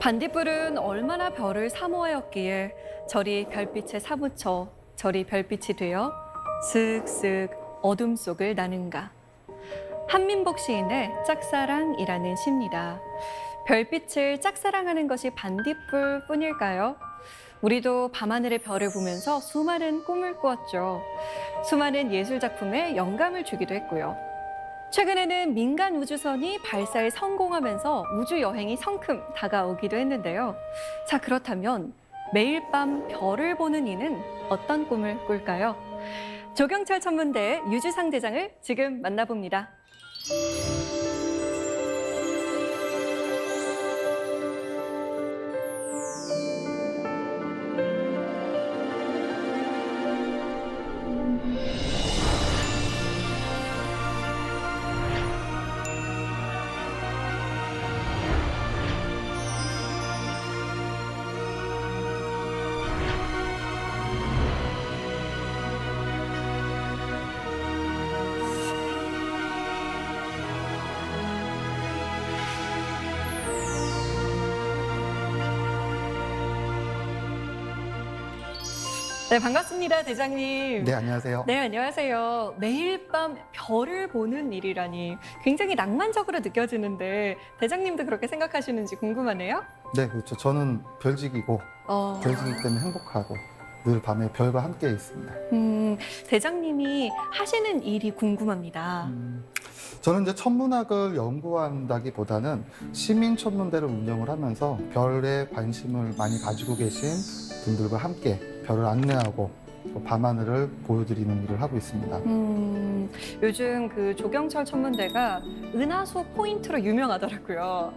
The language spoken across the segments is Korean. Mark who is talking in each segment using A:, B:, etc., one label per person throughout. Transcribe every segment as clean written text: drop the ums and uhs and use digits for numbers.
A: 반딧불은 얼마나 별을 사모하였기에 저리 별빛에 사무쳐 저리 별빛이 되어 슥슥 어둠 속을 나는가. 한민복 시인의 짝사랑이라는 시입니다. 별빛을 짝사랑하는 것이 반딧불 뿐일까요? 우리도 밤하늘의 별을 보면서 수많은 꿈을 꾸었죠. 수많은 예술 작품에 영감을 주기도 했고요. 최근에는 민간 우주선이 발사에 성공하면서 우주 여행이 성큼 다가오기도 했는데요. 자, 그렇다면 매일 밤 별을 보는 이는 어떤 꿈을 꿀까요? 조경철 천문대의 유주상 대장을 지금 만나봅니다. 네, 반갑습니다, 대장님.
B: 네, 안녕하세요.
A: 네, 안녕하세요. 매일 밤 별을 보는 일이라니 굉장히 낭만적으로 느껴지는데 대장님도 그렇게 생각하시는지 궁금하네요.
B: 네, 그렇죠. 저는 별직이고 별직이기 때문에 행복하고 늘 밤에 별과 함께 있습니다.
A: 대장님이 하시는 일이 궁금합니다.
B: 저는 이제 천문학을 연구한다기보다는 시민 천문대를 운영을 하면서 별에 관심을 많이 가지고 계신 분들과 함께 별을 안내하고 또 밤하늘을 보여드리는 일을 하고 있습니다.
A: 요즘 그 조경철 천문대가 은하수 포인트로 유명하더라고요.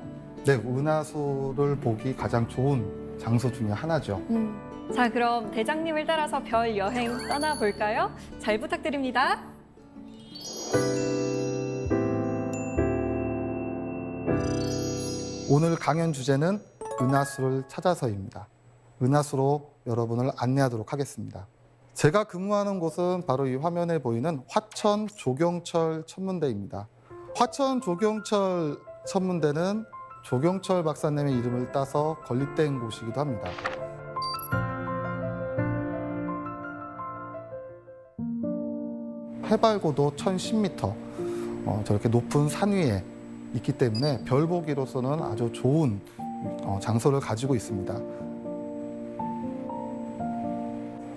B: 네, 은하수를 보기 가장 좋은 장소 중에 하나죠.
A: 자, 그럼 대장님을 따라서 별 여행 떠나볼까요? 잘 부탁드립니다.
B: 오늘 강연 주제는 은하수를 찾아서입니다. 은하수로 여러분을 안내하도록 하겠습니다. 제가 근무하는 곳은 바로 이 화면에 보이는 화천 조경철 천문대입니다. 화천 조경철 천문대는 조경철 박사님의 이름을 따서 건립된 곳이기도 합니다. 해발고도 1010m, 저렇게 높은 산 위에 있기 때문에 별 보기로서는 아주 좋은 장소를 가지고 있습니다.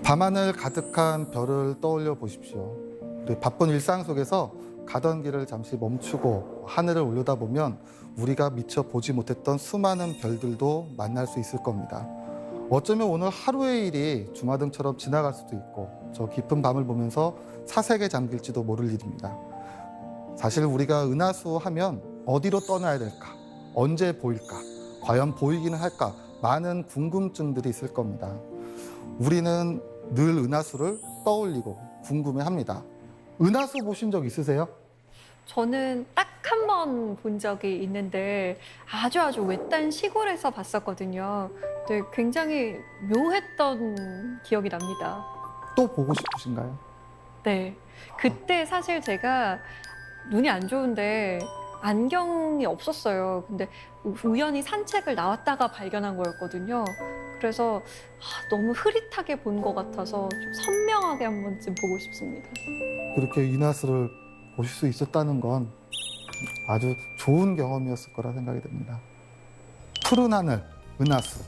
B: 밤하늘 가득한 별을 떠올려 보십시오. 우리 바쁜 일상 속에서 가던 길을 잠시 멈추고 하늘을 올려다보면 우리가 미처 보지 못했던 수많은 별들도 만날 수 있을 겁니다. 어쩌면 오늘 하루의 일이 주마등처럼 지나갈 수도 있고 저 깊은 밤을 보면서 사색에 잠길지도 모를 일입니다. 사실 우리가 은하수 하면 어디로 떠나야 될까? 언제 보일까? 과연 보이기는 할까? 많은 궁금증들이 있을 겁니다. 우리는 늘 은하수를 떠올리고 궁금해합니다. 은하수 보신 적 있으세요?
A: 저는 딱 한 번 본 적이 있는데 아주 외딴 시골에서 봤었거든요. 근데 굉장히 묘했던 기억이 납니다.
B: 또 보고 싶으신가요?
A: 네. 그때 사실 제가 눈이 안 좋은데 안경이 없었어요. 근데 우연히 산책을 나왔다가 발견한 거였거든요. 그래서 너무 흐릿하게 본 것 같아서 좀 선명하게 한 번쯤 보고 싶습니다.
B: 그렇게 은하수를 보실 수 있었다는 건 아주 좋은 경험이었을 거라 생각이 듭니다. 푸른 하늘, 은하수.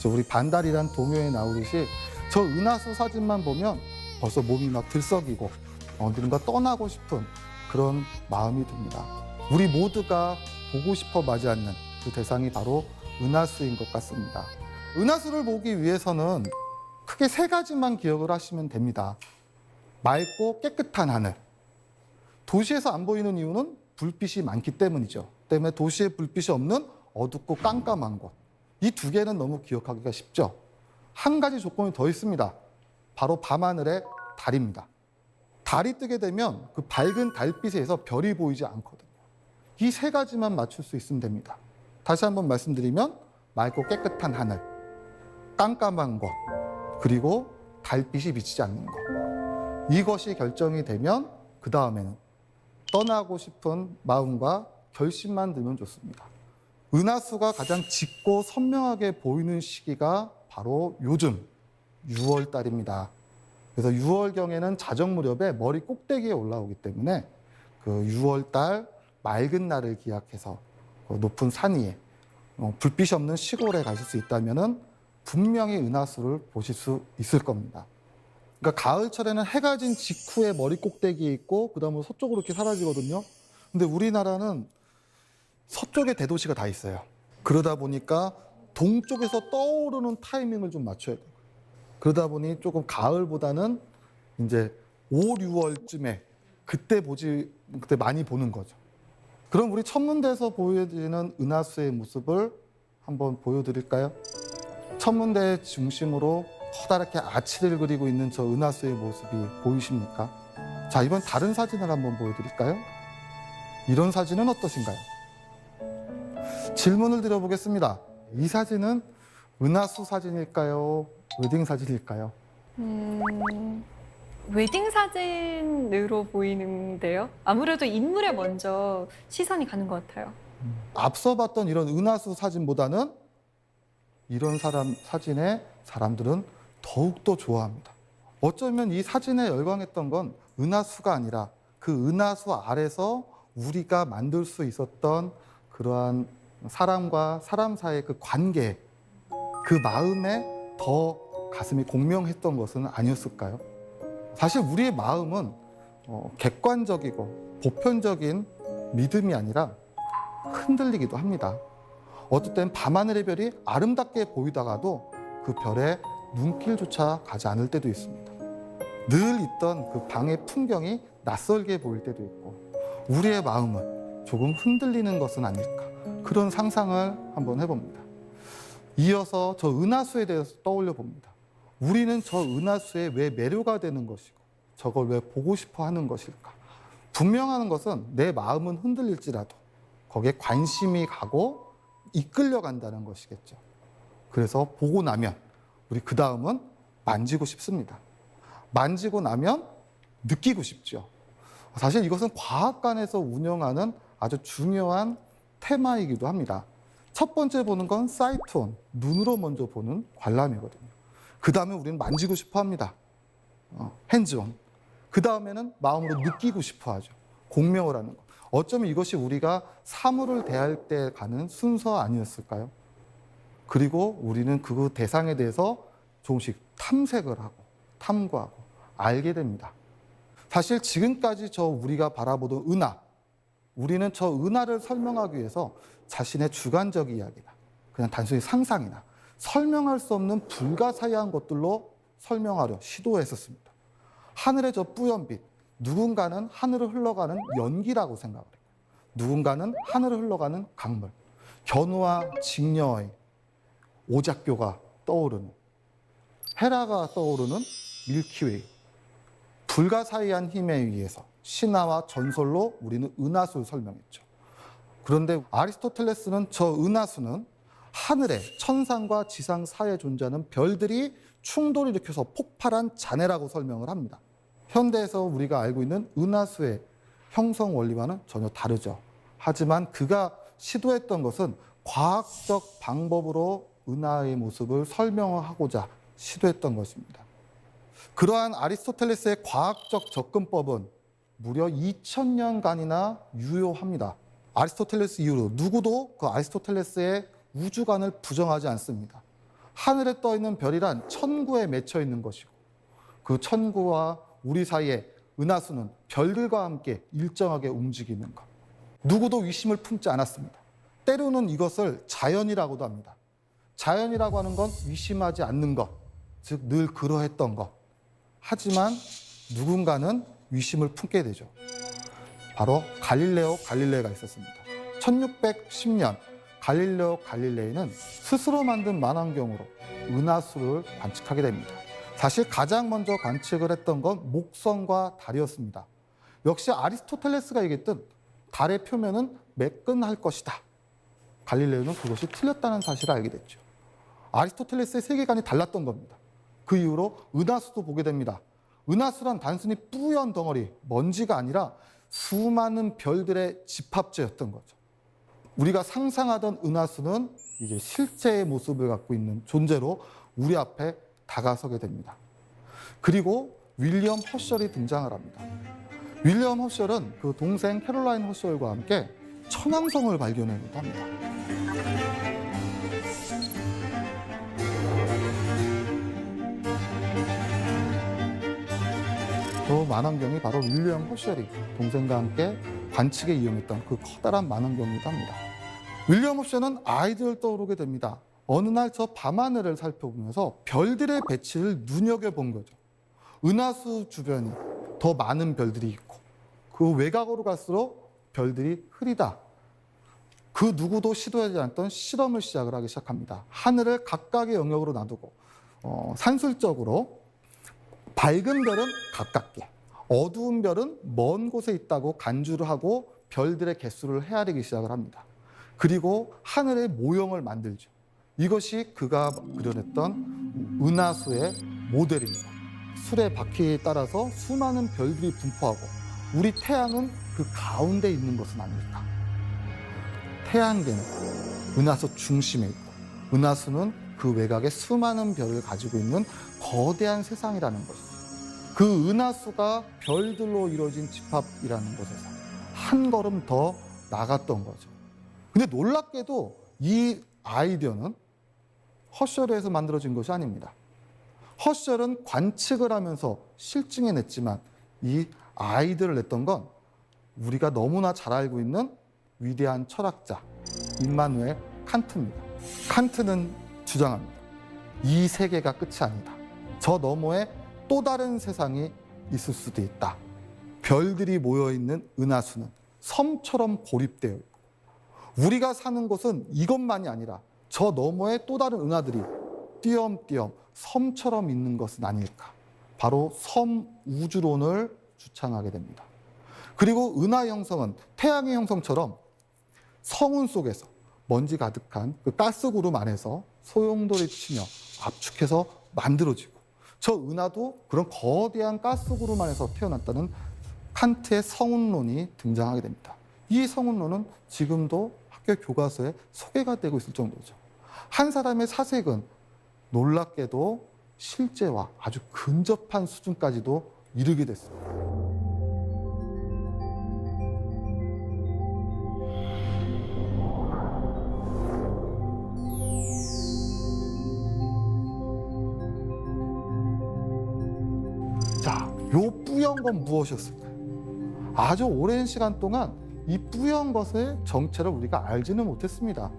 B: 우리 반달이란 동요에 나오듯이 저 은하수 사진만 보면 벌써 몸이 막 들썩이고 어디론가 떠나고 싶은 그런 마음이 듭니다. 우리 모두가 보고 싶어 마지 않는 그 대상이 바로 은하수인 것 같습니다. 은하수를 보기 위해서는 크게 세 가지만 기억을 하시면 됩니다. 맑고 깨끗한 하늘. 도시에서 안 보이는 이유는 불빛이 많기 때문이죠. 때문에 도시에 불빛이 없는 어둡고 깜깜한 곳. 이 두 개는 너무 기억하기가 쉽죠. 한 가지 조건이 더 있습니다. 바로 밤하늘의 달입니다. 달이 뜨게 되면 그 밝은 달빛에서 별이 보이지 않거든요. 이 세 가지만 맞출 수 있으면 됩니다. 다시 한번 말씀드리면 맑고 깨끗한 하늘, 깜깜한 곳, 그리고 달빛이 비치지 않는 것. 이것이 결정이 되면 그 다음에는 떠나고 싶은 마음과 결심만 들면 좋습니다. 은하수가 가장 짙고 선명하게 보이는 시기가 바로 요즘 6월 달입니다. 그래서 6월경에는 자정 무렵에 머리 꼭대기에 올라오기 때문에 그 6월 달 맑은 날을 기약해서 높은 산 위에 불빛이 없는 시골에 가실 수 있다면은 분명히 은하수를 보실 수 있을 겁니다. 그러니까 가을철에는 해가 진 직후에 머리 꼭대기에 있고 그다음에 서쪽으로 이렇게 사라지거든요. 근데 우리나라는 서쪽에 대도시가 다 있어요. 그러다 보니까 동쪽에서 떠오르는 타이밍을 좀 맞춰야 돼요. 그러다 보니 조금 가을보다는 이제 5, 6월쯤에 그때 많이 보는 거죠. 그럼 우리 천문대에서 보여지는 은하수의 모습을 한번 보여드릴까요? 천문대 중심으로 커다랗게 아치를 그리고 있는 저 은하수의 모습이 보이십니까? 자, 이번 다른 사진을 한번 보여드릴까요? 이런 사진은 어떠신가요? 질문을 드려보겠습니다. 이 사진은 은하수 사진일까요? 웨딩 사진일까요?
A: 웨딩 사진으로 보이는데요. 아무래도 인물에 먼저 시선이 가는 것 같아요.
B: 앞서 봤던 이런 은하수 사진보다는 이런 사진에 사람들은 더욱더 좋아합니다. 어쩌면 이 사진에 열광했던 건 은하수가 아니라 그 은하수 아래서 우리가 만들 수 있었던 그러한 사람과 사람 사이의 그 관계, 그 마음에 더 가슴이 공명했던 것은 아니었을까요? 사실 우리의 마음은 객관적이고 보편적인 믿음이 아니라 흔들리기도 합니다. 어떨 땐 밤하늘의 별이 아름답게 보이다가도 그 별에 눈길조차 가지 않을 때도 있습니다. 늘 있던 그 방의 풍경이 낯설게 보일 때도 있고 우리의 마음은 조금 흔들리는 것은 아닐까 그런 상상을 한번 해봅니다. 이어서 저 은하수에 대해서 떠올려 봅니다. 우리는 저 은하수에 왜 매료가 되는 것이고 저걸 왜 보고 싶어 하는 것일까? 분명한 것은 내 마음은 흔들릴지라도 거기에 관심이 가고 이끌려 간다는 것이겠죠. 그래서 보고 나면 우리 그 다음은 만지고 싶습니다. 만지고 나면 느끼고 싶죠. 사실 이것은 과학관에서 운영하는 아주 중요한 테마이기도 합니다. 첫 번째 보는 건 사이트온, 눈으로 먼저 보는 관람이거든요. 그 다음에 우리는 만지고 싶어 합니다. 핸즈온. 그 다음에는 마음으로 느끼고 싶어 하죠. 공명을 하는 것. 어쩌면 이것이 우리가 사물을 대할 때 가는 순서 아니었을까요? 그리고 우리는 그 대상에 대해서 조금씩 탐색을 하고 탐구하고 알게 됩니다. 사실 지금까지 저 우리가 바라보던 은하, 우리는 저 은하를 설명하기 위해서 자신의 주관적 이야기나 그냥 단순히 상상이나 설명할 수 없는 불가사의한 것들로 설명하려 시도했었습니다. 하늘의 저 뿌연빛, 누군가는 하늘을 흘러가는 연기라고 생각을 해요. 누군가는 하늘을 흘러가는 강물, 견우와 직녀의 오작교가 떠오르는, 헤라가 떠오르는 밀키웨이, 불가사의한 힘에 의해서 신화와 전설로 우리는 은하수를 설명했죠. 그런데 아리스토텔레스는 저 은하수는 하늘에 천상과 지상 사이에 존재하는 별들이 충돌을 일으켜서 폭발한 잔해라고 설명을 합니다. 현대에서 우리가 알고 있는 은하수의 형성 원리와는 전혀 다르죠. 하지만 그가 시도했던 것은 과학적 방법으로 은하의 모습을 설명하고자 시도했던 것입니다. 그러한 아리스토텔레스의 과학적 접근법은 무려 2000년간이나 유효합니다. 아리스토텔레스 이후로 누구도 그 아리스토텔레스의 우주관을 부정하지 않습니다. 하늘에 떠 있는 별이란 천구에 맺혀 있는 것이고 그 천구와 우리 사이에 은하수는 별들과 함께 일정하게 움직이는 것. 누구도 의심을 품지 않았습니다. 때로는 이것을 자연이라고도 합니다. 자연이라고 하는 건 의심하지 않는 것, 즉 늘 그러했던 것. 하지만 누군가는 의심을 품게 되죠. 바로 갈릴레오 갈릴레이가 있었습니다. 1610년 갈릴레오 갈릴레이는 스스로 만든 망원경으로 은하수를 관측하게 됩니다. 사실 가장 먼저 관측을 했던 건 목성과 달이었습니다. 역시 아리스토텔레스가 얘기했던 달의 표면은 매끈할 것이다. 갈릴레오는 그것이 틀렸다는 사실을 알게 됐죠. 아리스토텔레스의 세계관이 달랐던 겁니다. 그 이후로 은하수도 보게 됩니다. 은하수란 단순히 뿌연 덩어리, 먼지가 아니라 수많은 별들의 집합체였던 거죠. 우리가 상상하던 은하수는 이제 실제의 모습을 갖고 있는 존재로 우리 앞에 다가서게 됩니다. 그리고 윌리엄 허셜이 등장을 합니다. 윌리엄 허셜은 그 동생 캐롤라인 허셜과 함께 천왕성을 발견하기도 합니다. 그 만원경이 바로 윌리엄 허셜이 동생과 함께 관측에 이용했던 그 커다란 만원경이기도 합니다. 윌리엄 허셜은 아이디어를 떠오르게 됩니다. 어느 날 저 밤하늘을 살펴보면서 별들의 배치를 눈여겨본 거죠. 은하수 주변이 더 많은 별들이 있고 그 외곽으로 갈수록 별들이 흐리다. 그 누구도 시도하지 않았던 실험을 시작을 하기 시작합니다. 하늘을 각각의 영역으로 놔두고 산술적으로 밝은 별은 가깝게, 어두운 별은 먼 곳에 있다고 간주를 하고 별들의 개수를 헤아리기 시작을 합니다. 그리고 하늘의 모형을 만들죠. 이것이 그가 그려냈던 은하수의 모델입니다. 술의 바퀴에 따라서 수많은 별들이 분포하고 우리 태양은 그 가운데 있는 것은 아닐까. 태양계는 은하수 중심에 있고 은하수는 그 외곽에 수많은 별을 가지고 있는 거대한 세상이라는 것이죠. 그 은하수가 별들로 이루어진 집합이라는 것에서 한 걸음 더 나갔던 거죠. 근데 놀랍게도 이 아이디어는 허셜에서 만들어진 것이 아닙니다. 허셜은 관측을 하면서 실증해냈지만 이 아이디어를 냈던 건 우리가 너무나 잘 알고 있는 위대한 철학자 임마누엘 칸트입니다. 칸트는 주장합니다. 이 세계가 끝이 아니다. 저 너머에 또 다른 세상이 있을 수도 있다. 별들이 모여있는 은하수는 섬처럼 고립되어 있고 우리가 사는 곳은 이것만이 아니라 저 너머에 또 다른 은하들이 띄엄띄엄 섬처럼 있는 것은 아닐까. 바로 섬 우주론을 주창하게 됩니다. 그리고 은하 형성은 태양의 형성처럼 성운 속에서 먼지 가득한 그 가스구름 안에서 소용돌이 치며 압축해서 만들어지고 저 은하도 그런 거대한 가스구름 안에서 태어났다는 칸트의 성운론이 등장하게 됩니다. 이 성운론은 지금도 학교 교과서에 소개가 되고 있을 정도죠. 한 사람의 사색은 놀랍게도 실제와 아주 근접한 수준까지도 이르게 됐습니다. 자, 요 뿌연 건 무엇이었을까요? 아주 오랜 시간 동안 이 뿌연 것의 정체를 우리가 알지는 못했습니다.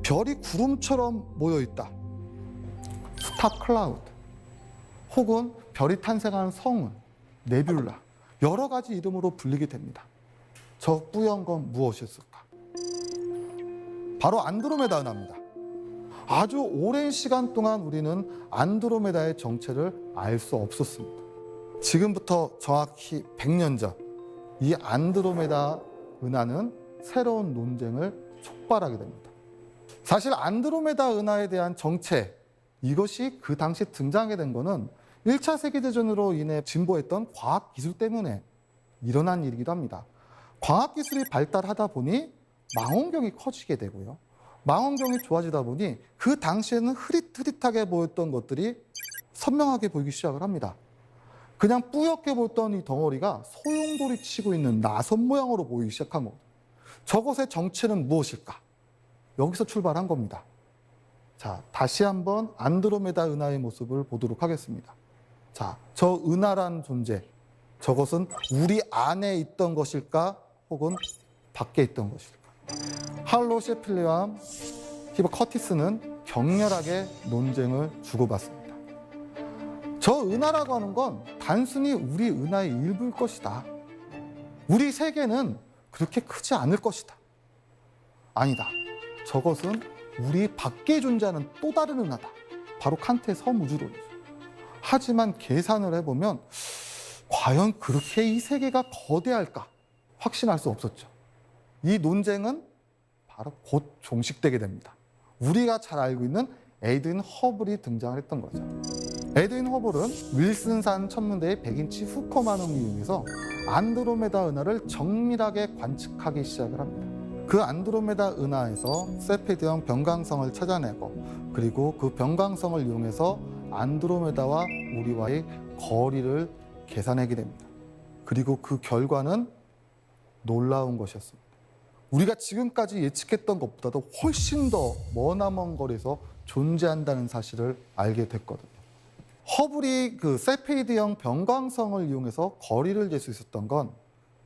B: 별이 구름처럼 모여 있다. 스타 클라우드. 혹은 별이 탄생하는 성운, 네뷸라. 여러 가지 이름으로 불리게 됩니다. 저 뿌연 건 무엇이었을까? 바로 안드로메다 은하입니다. 아주 오랜 시간 동안 우리는 안드로메다의 정체를 알 수 없었습니다. 지금부터 정확히 100년 전, 이 안드로메다 은하는 새로운 논쟁을 촉발하게 됩니다. 사실 안드로메다 은하에 대한 정체, 이것이 그 당시 등장하게 된 것은 1차 세계대전으로 인해 진보했던 과학기술 때문에 일어난 일이기도 합니다. 과학기술이 발달하다 보니 망원경이 커지게 되고요. 망원경이 좋아지다 보니 그 당시에는 흐릿흐릿하게 보였던 것들이 선명하게 보이기 시작을 합니다. 그냥 뿌옇게 보였던 이 덩어리가 소용돌이 치고 있는 나선 모양으로 보이기 시작한 겁니다. 저것의 정체는 무엇일까? 여기서 출발한 겁니다. 자, 다시 한번 안드로메다 은하의 모습을 보도록 하겠습니다. 자, 저 은하란 존재, 저것은 우리 안에 있던 것일까? 혹은 밖에 있던 것일까? 할로 셰필리와 히버 커티스는 격렬하게 논쟁을 주고받습니다. 저 은하라고 하는 건 단순히 우리 은하의 일부일 것이다. 우리 세계는 그렇게 크지 않을 것이다. 아니다. 저것은 우리 밖에 존재하는 또 다른 은하다. 바로 칸트의 섬우주론이죠. 하지만 계산을 해보면 과연 그렇게 이 세계가 거대할까? 확신할 수 없었죠. 이 논쟁은 바로 곧 종식되게 됩니다. 우리가 잘 알고 있는 에드윈 허블이 등장을 했던 거죠. 에드윈 허블은 윌슨산 천문대의 100인치 후커만음을 이용해서 안드로메다 은하를 정밀하게 관측하기 시작을 합니다. 그 안드로메다 은하에서 세페드형 변광성을 찾아내고 그리고 그 변광성을 이용해서 안드로메다와 우리와의 거리를 계산하게 됩니다. 그리고 그 결과는 놀라운 것이었습니다. 우리가 지금까지 예측했던 것보다도 훨씬 더 머나먼 거리에서 존재한다는 사실을 알게 됐거든요. 허블이 그 세페이드형 변광성을 이용해서 거리를 잴 수 있었던 건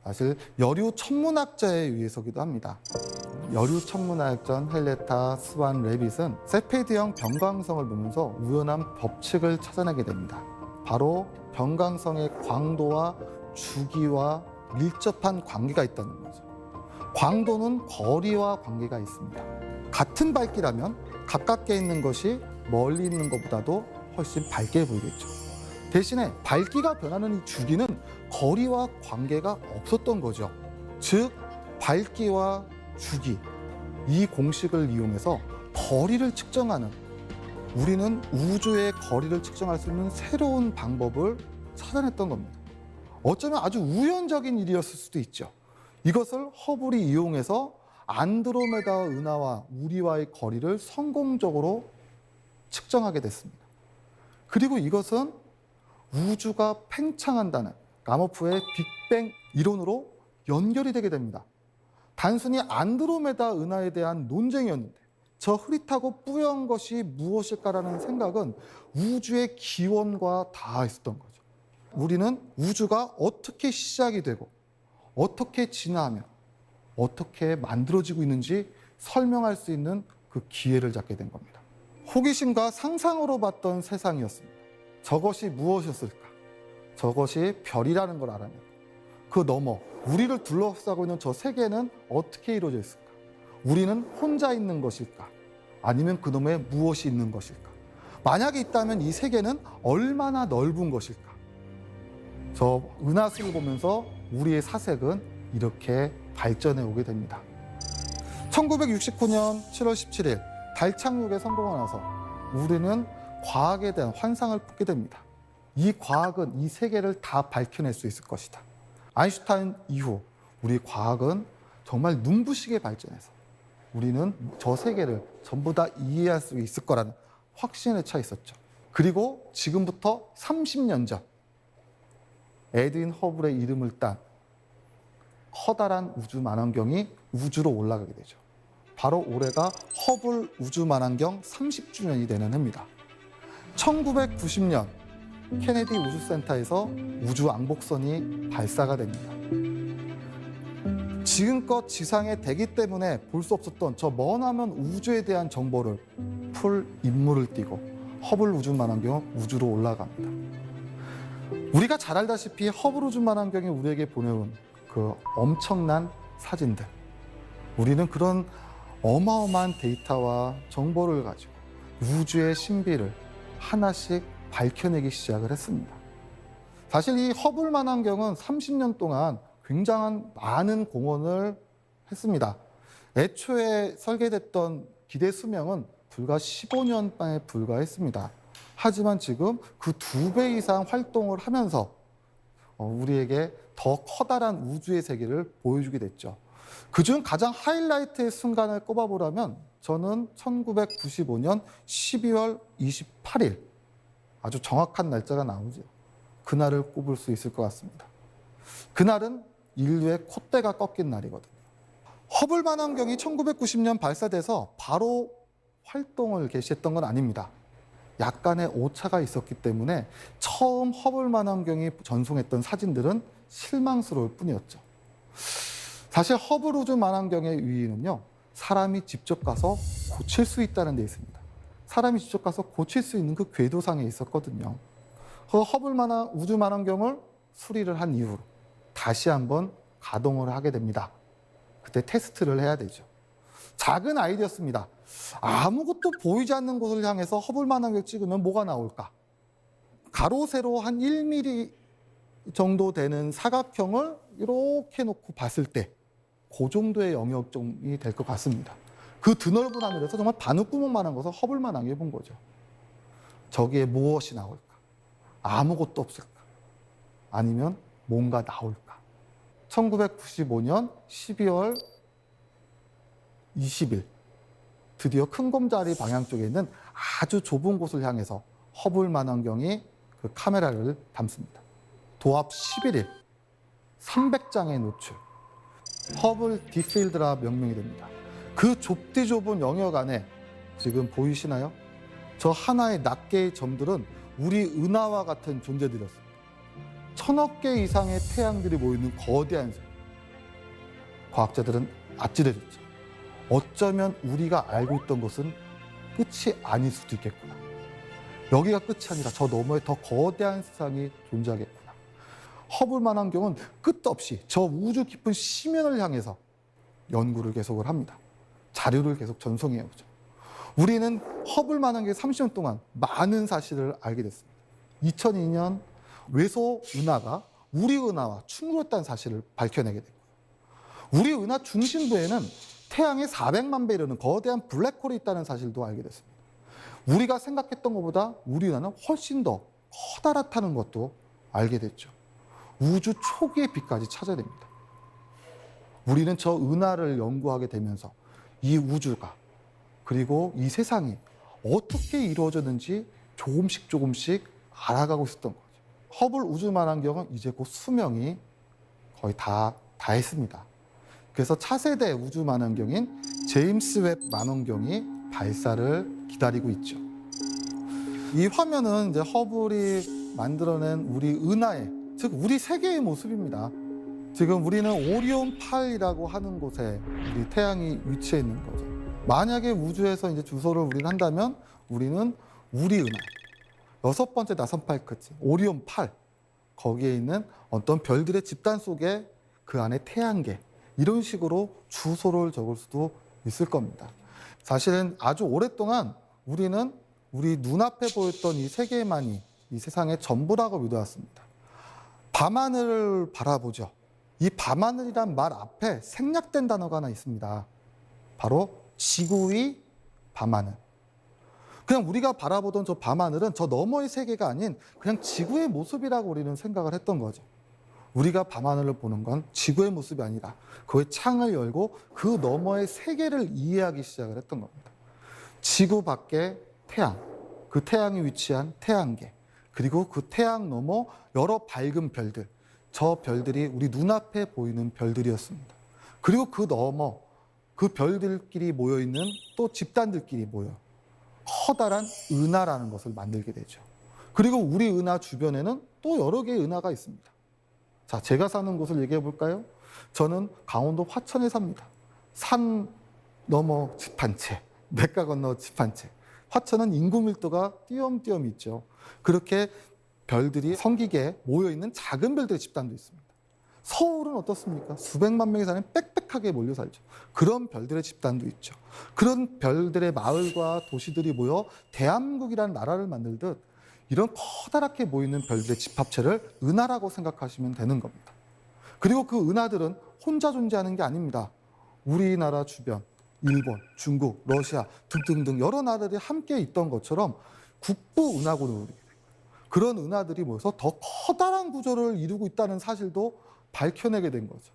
B: 사실 여류 천문학자에 의해서기도 합니다. 여류 천문학자 헬레타 스완 레빗은 세페이드형 변광성을 보면서 우연한 법칙을 찾아내게 됩니다. 바로 변광성의 광도와 주기와 밀접한 관계가 있다는 거죠. 광도는 거리와 관계가 있습니다. 같은 밝기라면 가깝게 있는 것이 멀리 있는 것보다도 훨씬 밝게 보이겠죠. 대신에 밝기가 변하는 이 주기는 거리와 관계가 없었던 거죠. 즉, 밝기와 주기, 이 공식을 이용해서 거리를 측정하는, 우리는 우주의 거리를 측정할 수 있는 새로운 방법을 찾아냈던 겁니다. 어쩌면 아주 우연적인 일이었을 수도 있죠. 이것을 허블이 이용해서 안드로메다 은하와 우리와의 거리를 성공적으로 측정하게 됐습니다. 그리고 이것은 우주가 팽창한다는 가모프의 빅뱅 이론으로 연결이 되게 됩니다. 단순히 안드로메다 은하에 대한 논쟁이었는데 저 흐릿하고 뿌연 것이 무엇일까라는 생각은 우주의 기원과 닿아있었던 거죠. 우리는 우주가 어떻게 시작이 되고 어떻게 진화하며 어떻게 만들어지고 있는지 설명할 수 있는 그 기회를 잡게 된 겁니다. 호기심과 상상으로 봤던 세상이었습니다. 저것이 무엇이었을까? 저것이 별이라는 걸 알아내고 그 너머 우리를 둘러싸고 있는 저 세계는 어떻게 이루어져 있을까? 우리는 혼자 있는 것일까? 아니면 그놈에 무엇이 있는 것일까? 만약에 있다면 이 세계는 얼마나 넓은 것일까? 저 은하수를 보면서 우리의 사색은 이렇게 발전해 오게 됩니다. 1969년 7월 17일 달 착륙에 성공하고 나서 우리는 과학에 대한 환상을 품게 됩니다. 이 과학은 이 세계를 다 밝혀낼 수 있을 것이다. 아인슈타인 이후 우리 과학은 정말 눈부시게 발전해서 우리는 저 세계를 전부 다 이해할 수 있을 거라는 확신에 차 있었죠. 그리고 지금부터 30년 전 에드윈 허블의 이름을 딴 커다란 우주 만원경이 우주로 올라가게 되죠. 바로 올해가 허블 우주 만원경 30주년이 되는 해입니다. 1990년 케네디 우주센터에서 우주 왕복선이 발사가 됩니다. 지금껏 지상의 대기 때문에 볼 수 없었던 저 머나먼 우주에 대한 정보를 풀 임무를 띠고 허블 우주 만원경은 우주로 올라갑니다. 우리가 잘 알다시피 허블 우주 만원경이 우리에게 보내온 그 엄청난 사진들, 우리는 그런 어마어마한 데이터와 정보를 가지고 우주의 신비를 하나씩 밝혀내기 시작을 했습니다. 사실 이 허블 만원경은 30년 동안 굉장한 많은 공헌을 했습니다. 애초에 설계됐던 기대 수명은 불과 15년에 불과했습니다. 하지만 지금 그 2배 이상 활동을 하면서 우리에게 더 커다란 우주의 세계를 보여주게 됐죠. 그중 가장 하이라이트의 순간을 꼽아보라면 저는 1995년 12월 28일, 아주 정확한 날짜가 나오죠. 그날을 꼽을 수 있을 것 같습니다. 그날은 인류의 콧대가 꺾인 날이거든요. 허블 만원경이 1990년 발사돼서 바로 활동을 개시했던 건 아닙니다. 약간의 오차가 있었기 때문에 처음 허블 만원경이 전송했던 사진들은 실망스러울 뿐이었죠. 사실 허블 우주 만원경의 유의는요, 사람이 직접 가서 고칠 수 있다는 데 있습니다. 사람이 직접 가서 고칠 수 있는 그 궤도상에 있었거든요. 그 허블 우주 만원경을 수리를 한 이후로 다시 한번 가동을 하게 됩니다. 그때 테스트를 해야 되죠. 작은 아이디어였습니다. 아무것도 보이지 않는 곳을 향해서 허블 만원경을 찍으면 뭐가 나올까? 가로 세로 한 1mm 정도 되는 사각형을 이렇게 놓고 봤을 때 그 정도의 영역점이 될 것 같습니다. 그 드넓은 하늘에서 정말 바늘구멍만한 것을 허블 만원경에 본 거죠. 저기에 무엇이 나올까? 아무것도 없을까? 아니면 뭔가 나올까? 1995년 12월 20일 드디어 큰곰자리 방향 쪽에 있는 아주 좁은 곳을 향해서 허블 망원경이 그 카메라를 담습니다. 도합 11일 300장의 노출, 허블 딥필드라 명명이 됩니다. 그 좁디 좁은 영역 안에 지금 보이시나요? 저 하나의 낱개의 점들은 우리 은하와 같은 존재들이었습니다. 1000억 개 이상의 태양들이 모이는 거대한 색. 과학자들은 아찔해졌죠. 어쩌면 우리가 알고 있던 것은 끝이 아닐 수도 있겠구나. 여기가 끝이 아니라 저 너머에 더 거대한 세상이 존재하겠구나. 허블 망원경은 끝없이 저 우주 깊은 심연을 향해서 연구를 계속을 합니다. 자료를 계속 전송해오죠. 우리는 허블 망원경에 30년 동안 많은 사실을 알게 됐습니다. 2002년 외소 은하가 우리 은하와 충돌했다는 사실을 밝혀내게 됐고요. 우리 은하 중심부에는 태양의 400만 배 이르는 거대한 블랙홀이 있다는 사실도 알게 됐습니다. 우리가 생각했던 것보다 우리 은하는 훨씬 더 커다랗다는 것도 알게 됐죠. 우주 초기의 빛까지 찾아냅니다. 우리는 저 은하를 연구하게 되면서 이 우주가 그리고 이 세상이 어떻게 이루어졌는지 조금씩 알아가고 있었던 거죠. 허블 우주 망원경은 이제 곧 수명이 거의 다 했습니다. 그래서 차세대 우주 망원경인 제임스 웹 망원경이 발사를 기다리고 있죠. 이 화면은 이제 허블이 만들어낸 우리 은하의, 즉 우리 세계의 모습입니다. 지금 우리는 오리온 8이라고 하는 곳에 우리 태양이 위치해 있는 거죠. 만약에 우주에서 이제 주소를 우리가 한다면 우리는 우리 은하, 6번째 나선팔 끝이 오리온 8, 거기에 있는 어떤 별들의 집단 속에 그 안에 태양계, 이런 식으로 주소를 적을 수도 있을 겁니다. 사실은 아주 오랫동안 우리는 우리 눈앞에 보였던 이 세계만이 이 세상의 전부라고 믿어왔습니다. 밤하늘을 바라보죠. 이 밤하늘이란 말 앞에 생략된 단어가 하나 있습니다. 바로 지구의 밤하늘. 그냥 우리가 바라보던 저 밤하늘은 저 너머의 세계가 아닌 그냥 지구의 모습이라고 우리는 생각을 했던 거죠. 우리가 밤하늘을 보는 건 지구의 모습이 아니라 그의 창을 열고 그 너머의 세계를 이해하기 시작을 했던 겁니다. 지구 밖에 태양, 그 태양이 위치한 태양계, 그리고 그 태양 너머 여러 밝은 별들, 저 별들이 우리 눈앞에 보이는 별들이었습니다. 그리고 그 너머, 그 별들끼리 모여있는 또 집단들끼리 모여 커다란 은하라는 것을 만들게 되죠. 그리고 우리 은하 주변에는 또 여러 개의 은하가 있습니다. 자, 제가 사는 곳을 얘기해 볼까요? 저는 강원도 화천에 삽니다. 산 너머 집 한 채, 냇가 건너 집 한 채. 화천은 인구 밀도가 띄엄띄엄 있죠. 그렇게 별들이 성기계에 모여있는 작은 별들의 집단도 있습니다. 서울은 어떻습니까? 수백만 명이 사는 빽빽하게 몰려 살죠. 그런 별들의 집단도 있죠. 그런 별들의 마을과 도시들이 모여 대한민국이라는 나라를 만들듯 이런 커다랗게 모이는 별들의 집합체를 은하라고 생각하시면 되는 겁니다. 그리고 그 은하들은 혼자 존재하는 게 아닙니다. 우리나라 주변, 일본, 중국, 러시아 등등등 여러 나라들이 함께 있던 것처럼 국부 은하군을 이루게 됩니다. 그런 은하들이 모여서 더 커다란 구조를 이루고 있다는 사실도 밝혀내게 된 거죠.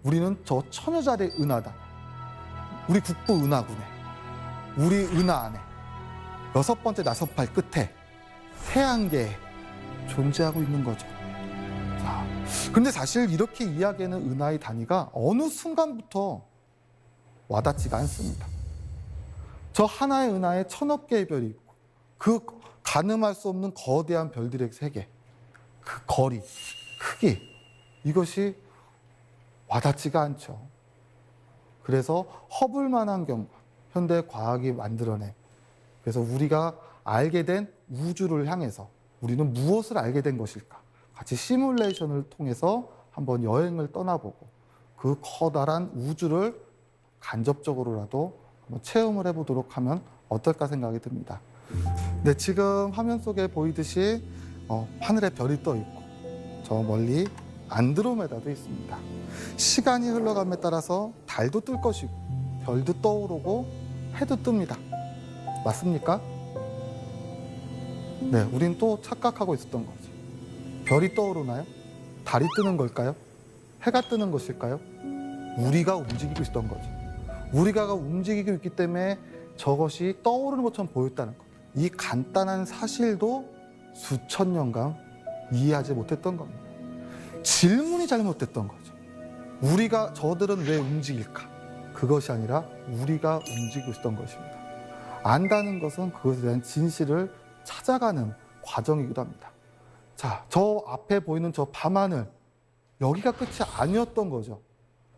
B: 우리는 저 천여 자리의 은하다. 우리 국부 은하군에, 우리 은하 안에 6번째 나선팔 끝에 태양계에 존재하고 있는 거죠. 자, 근데 사실 이렇게 이야기하는 은하의 단위가 어느 순간부터 와닿지가 않습니다. 저 하나의 은하에 1000억 개의 별이 있고 그 가늠할 수 없는 거대한 별들의 세계, 그 거리, 크기, 이것이 와닿지가 않죠. 그래서 허블 망원경과 현대 과학이 만들어낸, 그래서 우리가 알게 된 우주를 향해서 우리는 무엇을 알게 된 것일까? 같이 시뮬레이션을 통해서 한번 여행을 떠나보고 그 커다란 우주를 간접적으로라도 한번 체험을 해보도록 하면 어떨까 생각이 듭니다. 네, 지금 화면 속에 보이듯이 하늘에 별이 떠 있고 저 멀리 안드로메다도 있습니다. 시간이 흘러감에 따라서 달도 뜰 것이고 별도 떠오르고 해도 뜹니다. 맞습니까? 네, 우린 또 착각하고 있었던 거죠. 별이 떠오르나요? 달이 뜨는 걸까요? 해가 뜨는 것일까요? 우리가 움직이고 있었던 거죠. 우리가 움직이고 있기 때문에 저것이 떠오르는 것처럼 보였다는 것. 이 간단한 사실도 수천 년간 이해하지 못했던 겁니다. 질문이 잘못됐던 거죠. 저들은 왜 움직일까? 그것이 아니라 우리가 움직이고 있었던 것입니다. 안다는 것은 그것에 대한 진실을 찾아가는 과정이기도 합니다. 자, 저 앞에 보이는 저 밤하늘, 여기가 끝이 아니었던 거죠.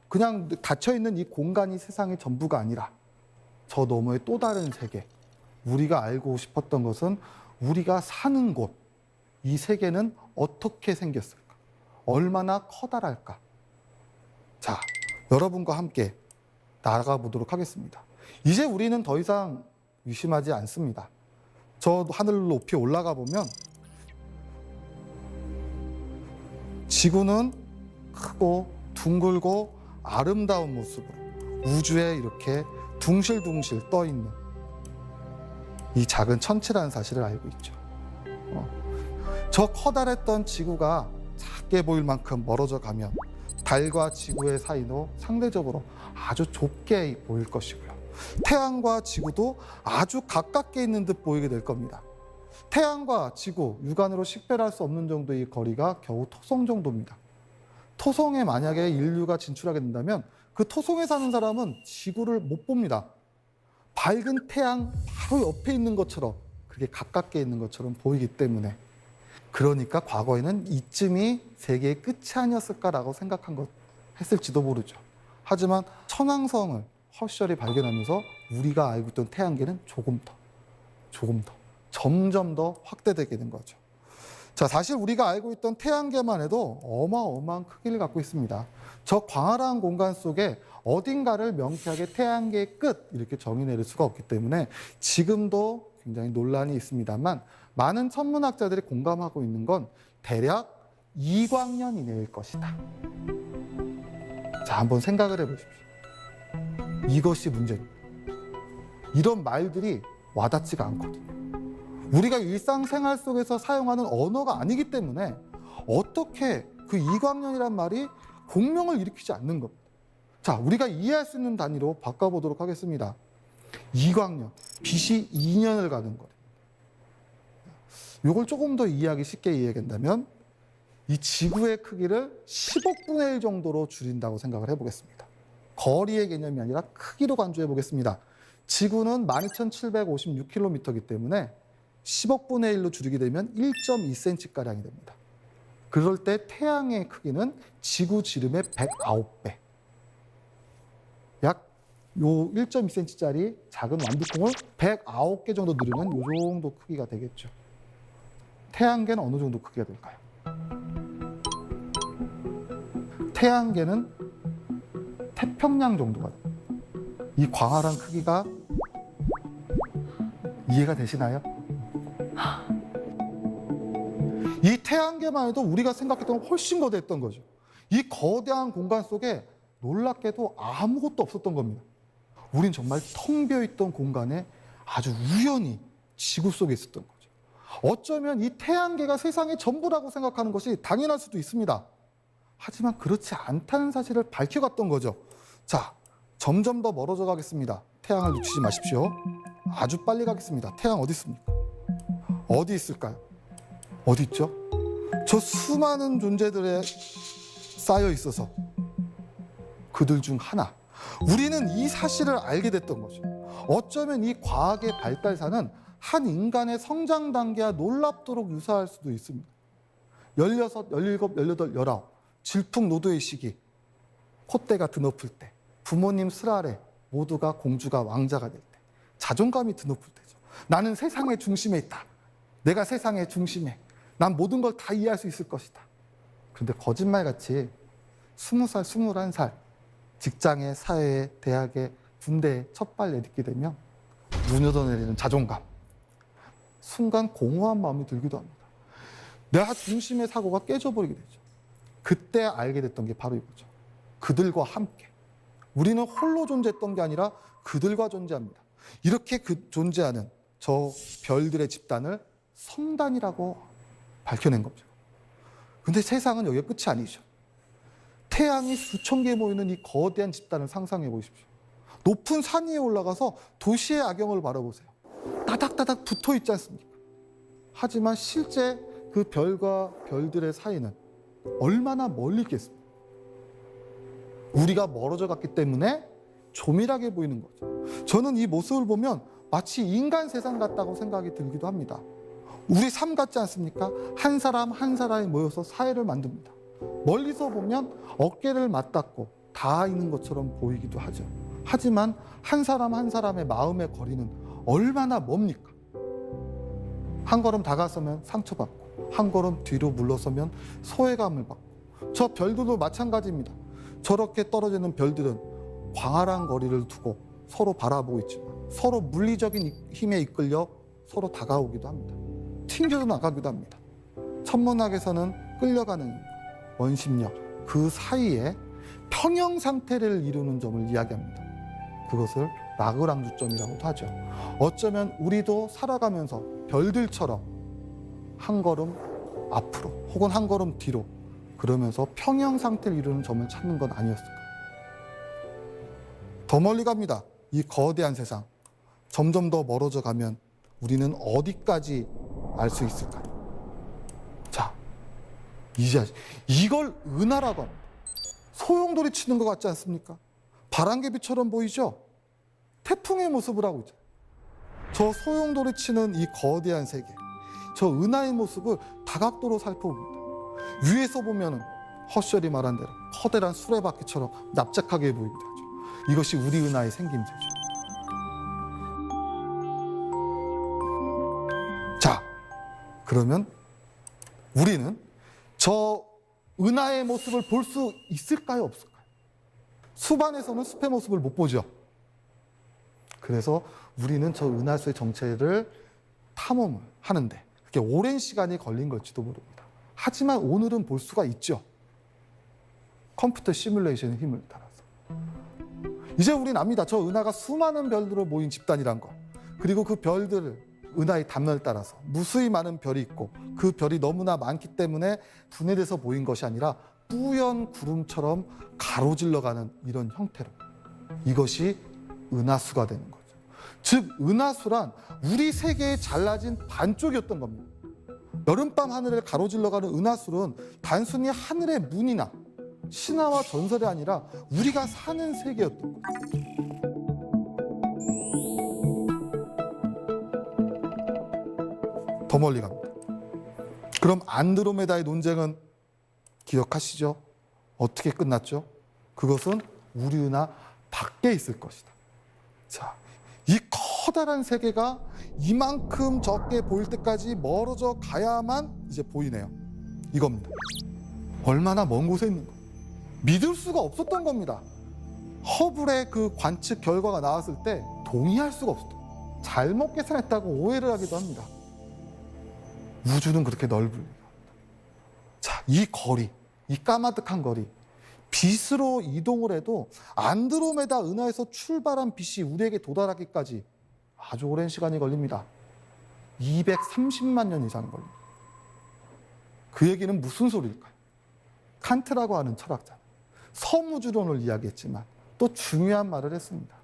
B: 그냥 닫혀있는 이 공간이 세상의 전부가 아니라 저 너머의 또 다른 세계, 우리가 알고 싶었던 것은 우리가 사는 곳, 이 세계는 어떻게 생겼을까? 얼마나 커다랄까? 자, 여러분과 함께 나아가 보도록 하겠습니다. 이제 우리는 더 이상 의심하지 않습니다. 저 하늘 높이 올라가 보면 지구는 크고 둥글고 아름다운 모습으로 우주에 이렇게 둥실둥실 떠 있는 이 작은 천체라는 사실을 알고 있죠. 저 커다랬던 지구가 작게 보일 만큼 멀어져 가면 달과 지구의 사이도 상대적으로 아주 좁게 보일 것이고요. 태양과 지구도 아주 가깝게 있는 듯 보이게 될 겁니다. 태양과 지구, 육안으로 식별할 수 없는 정도의 거리가 겨우 토성 정도입니다. 토성에 만약에 인류가 진출하게 된다면 그 토성에 사는 사람은 지구를 못 봅니다. 밝은 태양 바로 옆에 있는 것처럼, 그렇게 가깝게 있는 것처럼 보이기 때문에, 그러니까 과거에는 이쯤이 세계의 끝이 아니었을까라고 했을지도 모르죠. 하지만 천왕성을 허쉬얼이 발견하면서 우리가 알고 있던 태양계는 조금 더 점점 더 확대되게 된 거죠. 자, 사실 우리가 알고 있던 태양계만 해도 어마어마한 크기를 갖고 있습니다. 저 광활한 공간 속에 어딘가를 명쾌하게 태양계의 끝 이렇게 정의 내릴 수가 없기 때문에 지금도 굉장히 논란이 있습니다만, 많은 천문학자들이 공감하고 있는 건 대략 2광년 이내일 것이다. 자, 한번 생각을 해보십시오. 이것이 문제입니다. 이런 말들이 와닿지가 않거든요. 우리가 일상생활 속에서 사용하는 언어가 아니기 때문에 어떻게 그 2광년이란 말이 공명을 일으키지 않는 겁니다. 자, 우리가 이해할 수 있는 단위로 바꿔보도록 하겠습니다. 2광년, 빛이 2년을 가는 거예요. 이걸 조금 더 이해하기 쉽게 이해한다면 이 지구의 크기를 10억 분의 1 정도로 줄인다고 생각을 해보겠습니다. 거리의 개념이 아니라 크기로 간주해 보겠습니다. 지구는 12,756km이기 때문에 10억 분의 1로 줄이게 되면 1.2cm가량이 됩니다. 그럴 때 태양의 크기는 지구 지름의 109배. 약 요 1.2cm짜리 작은 완두콩을 109개 정도 늘리면 요 정도 크기가 되겠죠. 태양계는 어느 정도 크기가 될까요? 태양계는 태평양 정도가 돼요. 이 광활한 크기가 이해가 되시나요? 이 태양계만 해도 우리가 생각했던 건 훨씬 거대했던 거죠. 이 거대한 공간 속에 놀랍게도 아무것도 없었던 겁니다. 우린 정말 텅 비어있던 공간에 아주 우연히 지구 속에 있었던 거죠. 어쩌면 이 태양계가 세상의 전부라고 생각하는 것이 당연할 수도 있습니다. 하지만 그렇지 않다는 사실을 밝혀갔던 거죠. 자, 점점 더 멀어져 가겠습니다. 태양을 놓치지 마십시오. 아주 빨리 가겠습니다. 태양 어디 있습니까? 어디 있을까요? 어디 있죠? 저 수많은 존재들에 쌓여 있어서 그들 중 하나, 우리는 이 사실을 알게 됐던 거죠. 어쩌면 이 과학의 발달사는 한 인간의 성장 단계와 놀랍도록 유사할 수도 있습니다. 16, 17, 18, 19 질풍노도의 시기, 콧대가 드높을 때, 부모님 슬 아래 모두가 공주가 왕자가 될 때, 자존감이 드높을 때죠. 나는 세상의 중심에 있다. 내가 세상의 중심에, 난 모든 걸 다 이해할 수 있을 것이다. 그런데 거짓말같이 20살, 21살 직장에, 사회에, 대학에, 군대에 첫발 내딛게 되면 무너져 내리는 자존감, 순간 공허한 마음이 들기도 합니다. 내가 중심의 사고가 깨져버리게 되죠. 그때 알게 됐던 게 바로 이거죠. 그들과 함께. 우리는 홀로 존재했던 게 아니라 그들과 존재합니다. 이렇게 존재하는 저 별들의 집단을 성단이라고 밝혀낸 겁니다. 근데 세상은 여기가 끝이 아니죠. 태양이 수천 개 모이는 이 거대한 집단을 상상해 보십시오. 높은 산 위에 올라가서 도시의 야경을 바라보세요. 따닥따닥 붙어 있지 않습니까? 하지만 실제 그 별과 별들의 사이는 얼마나 멀리 있겠습니까? 우리가 멀어져 갔기 때문에 조밀하게 보이는 거죠. 저는 이 모습을 보면 마치 인간 세상 같다고 생각이 들기도 합니다. 우리 삶 같지 않습니까? 한 사람 한 사람이 모여서 사회를 만듭니다. 멀리서 보면 어깨를 맞닿고 닿아 있는 것처럼 보이기도 하죠. 하지만 한 사람 한 사람의 마음의 거리는 얼마나 멉니까? 한 걸음 다가서면 상처받고 한 걸음 뒤로 물러서면 소외감을 받고 저 별들도 마찬가지입니다. 저렇게 떨어지는 별들은 광활한 거리를 두고 서로 바라보고 있지만 서로 물리적인 힘에 이끌려 서로 다가오기도 합니다. 튕겨져 나가기도 합니다. 천문학에서는 끌려가는 힘, 원심력, 그 사이에 평형 상태를 이루는 점을 이야기합니다. 그것을 라그랑주점이라고도 하죠. 어쩌면 우리도 살아가면서 별들처럼 한 걸음 앞으로 혹은 한 걸음 뒤로 그러면서 평형 상태를 이루는 점을 찾는 건 아니었을까. 더 멀리 갑니다. 이 거대한 세상. 점점 더 멀어져 가면 우리는 어디까지 알 수 있을까요? 자, 이제 이걸 은하라고 합니다. 소용돌이 치는 것 같지 않습니까? 바람개비처럼 보이죠? 태풍의 모습을 하고 있죠. 저 소용돌이 치는 이 거대한 세계, 저 은하의 모습을 다각도로 살펴봅니다. 위에서 보면 허셜이 말한 대로 커다란 수레바퀴처럼 납작하게 보이기도 하죠. 이것이 우리 은하의 생김새죠. 자, 그러면 우리는 저 은하의 모습을 볼 수 있을까요, 없을까요? 숲안에서는 숲의 모습을 못 보죠. 그래서 우리는 저 은하수의 정체를 탐험을 하는데 그게 오랜 시간이 걸린 걸지도 모릅니다. 하지만 오늘은 볼 수가 있죠. 컴퓨터 시뮬레이션의 힘을 따라서. 이제 우리는 압니다. 저 은하가 수많은 별들로 모인 집단이란 거. 그리고 그 별들을 은하의 담론을 따라서 무수히 많은 별이 있고 그 별이 너무나 많기 때문에 분해돼서 보인 것이 아니라 뿌연 구름처럼 가로질러 가는 이런 형태로 이것이 은하수가 되는 거죠. 즉 은하수란 우리 세계의 잘라진 반쪽이었던 겁니다. 여름밤 하늘을 가로질러 가는 은하수는 단순히 하늘의 문이나 신화와 전설이 아니라 우리가 사는 세계였던 거죠. 더 멀리 갑니다. 그럼 안드로메다의 논쟁은 기억하시죠? 어떻게 끝났죠? 그것은 우리 은하 밖에 있을 것이다. 자, 이 커다란 세계가 이만큼 적게 보일 때까지 멀어져 가야만 이제 보이네요. 이겁니다. 얼마나 먼 곳에 있는 거. 믿을 수가 없었던 겁니다. 허블의 그 관측 결과가 나왔을 때 동의할 수가 없었다. 잘못 계산했다고 오해를 하기도 합니다. 우주는 그렇게 넓을 리가 없다. 자, 이 거리, 이 까마득한 거리, 빛으로 이동을 해도 안드로메다 은하에서 출발한 빛이 우리에게 도달하기까지 아주 오랜 시간이 걸립니다. 230만 년 이상 걸립니다. 그 얘기는 무슨 소리일까요? 칸트라고 하는 철학자, 섬우주론을 이야기했지만 또 중요한 말을 했습니다.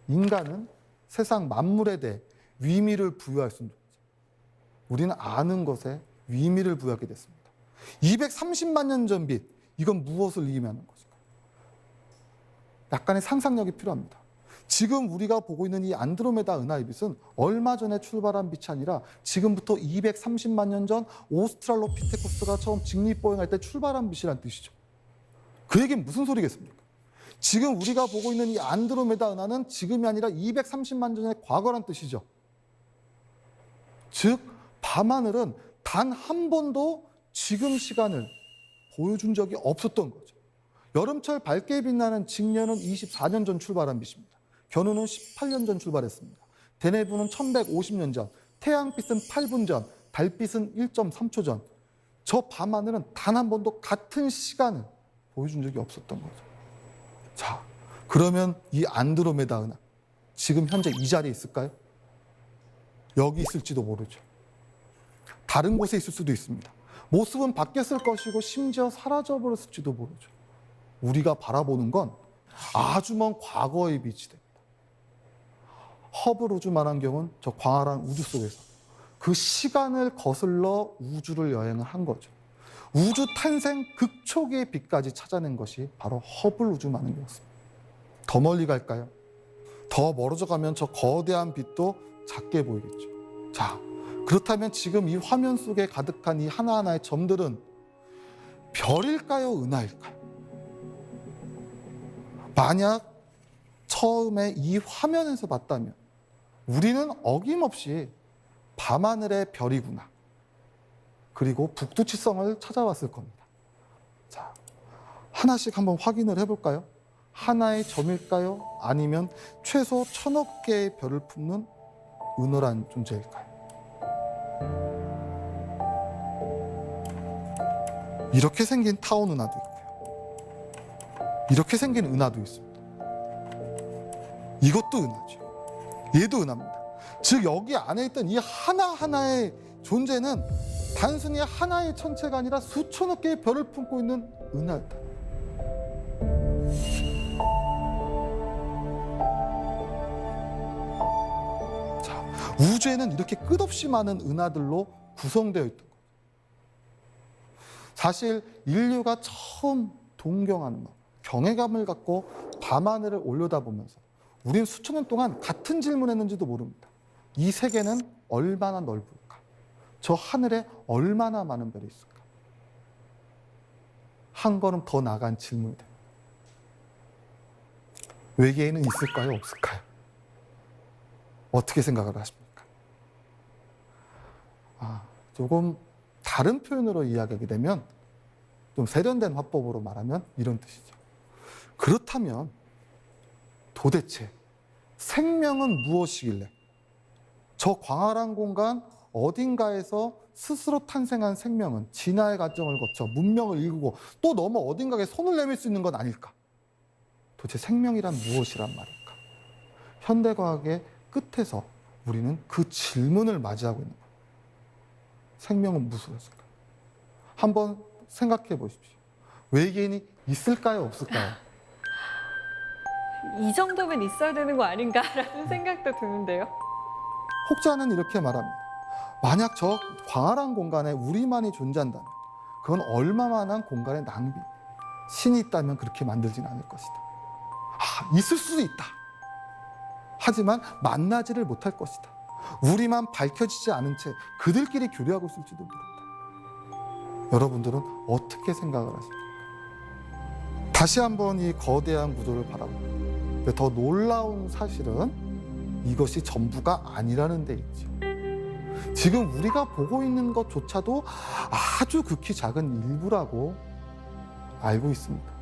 B: 인간은 세상 만물에 대해 위미를 부여할 수 있는 우리는 아는 것에 위미를 부여하게 됐습니다. 230만 년 전 빛, 이건 무엇을 의미하는 것일까요? 약간의 상상력이 필요합니다. 지금 우리가 보고 있는 이 안드로메다 은하의 빛은 얼마 전에 출발한 빛이 아니라 지금부터 230만 년 전 오스트랄로피테쿠스가 처음 직립보행할 때 출발한 빛이란 뜻이죠. 그 얘기는 무슨 소리겠습니까? 지금 우리가 보고 있는 이 안드로메다 은하는 지금이 아니라 230만 년 전의 과거란 뜻이죠. 즉 밤하늘은 단 한 번도 지금 시간을 보여준 적이 없었던 거죠. 여름철 밝게 빛나는 직년은 24년 전 출발한 빛입니다. 견우는 18년 전 출발했습니다. 대내부는 1150년 전, 태양빛은 8분 전, 달빛은 1.3초 전. 저 밤하늘은 단 한 번도 같은 시간을 보여준 적이 없었던 거죠. 자, 그러면 이 안드로메다 은하 지금 현재 이 자리에 있을까요? 여기 있을지도 모르죠. 다른 곳에 있을 수도 있습니다. 모습은 바뀌었을 것이고 심지어 사라져버렸을지도 모르죠. 우리가 바라보는 건 아주 먼 과거의 빛이 됩니다. 허블 우주만원경은 저 광활한 우주 속에서 그 시간을 거슬러 우주를 여행을 한 거죠. 우주 탄생 극초기의 빛까지 찾아낸 것이 바로 허블 우주만원경이었습니다. 더 멀리 갈까요? 더 멀어져 가면 저 거대한 빛도 작게 보이겠죠. 자, 그렇다면 지금 이 화면 속에 가득한 이 하나하나의 점들은 별일까요? 은하일까요? 만약 처음에 이 화면에서 봤다면 우리는 어김없이 밤하늘의 별이구나, 그리고 북두칠성을 찾아왔을 겁니다. 자, 하나씩 한번 확인을 해볼까요? 하나의 점일까요? 아니면 최소 1000억 개의 별을 품는 은하란 존재일까요? 이렇게 생긴 타온 은하도 있고요. 이렇게 생긴 은하도 있습니다. 이것도 은하죠. 얘도 은하입니다. 즉 여기 안에 있던 이 하나하나의 존재는 단순히 하나의 천체가 아니라 수천억 개의 별을 품고 있는 은하였다. 자, 우주에는 이렇게 끝없이 많은 은하들로 구성되어 있던 거죠. 사실 인류가 처음 동경하는 것, 경외감을 갖고 밤하늘을 올려다보면서 우린 수천 년 동안 같은 질문했는지도 모릅니다. 이 세계는 얼마나 넓을까? 저 하늘에 얼마나 많은 별이 있을까? 한 걸음 더 나간 질문이 됩니다. 외계인은 있을까요? 없을까요? 어떻게 생각을 하십니까? 조금 다른 표현으로 이야기하게 되면, 좀 세련된 화법으로 말하면 이런 뜻이죠. 그렇다면 도대체 생명은 무엇이길래 저 광활한 공간 어딘가에서 스스로 탄생한 생명은 진화의 과정을 거쳐 문명을 일구고 또 넘어 어딘가에 손을 내밀 수 있는 건 아닐까? 도대체 생명이란 무엇이란 말일까? 현대과학의 끝에서 우리는 그 질문을 맞이하고 있는 거예요. 생명은 무엇일까? 한번 생각해 보십시오. 외계인이 있을까요? 없을까요?
A: 이 정도면 있어야 되는 거 아닌가라는 생각도 드는데요.
B: 혹자는 이렇게 말합니다. 만약 저 광활한 공간에 우리만이 존재한다면 그건 얼마만한 공간의 낭비. 신이 있다면 그렇게 만들진 않을 것이다. 있을 수도 있다. 하지만 만나지를 못할 것이다. 우리만 밝혀지지 않은 채 그들끼리 교류하고 있을지도 모른다. 여러분들은 어떻게 생각을 하십니까? 다시 한번 이 거대한 구조를 바라봅니다. 더 놀라운 사실은 이것이 전부가 아니라는 데 있죠. 지금 우리가 보고 있는 것조차도 아주 극히 작은 일부라고 알고 있습니다.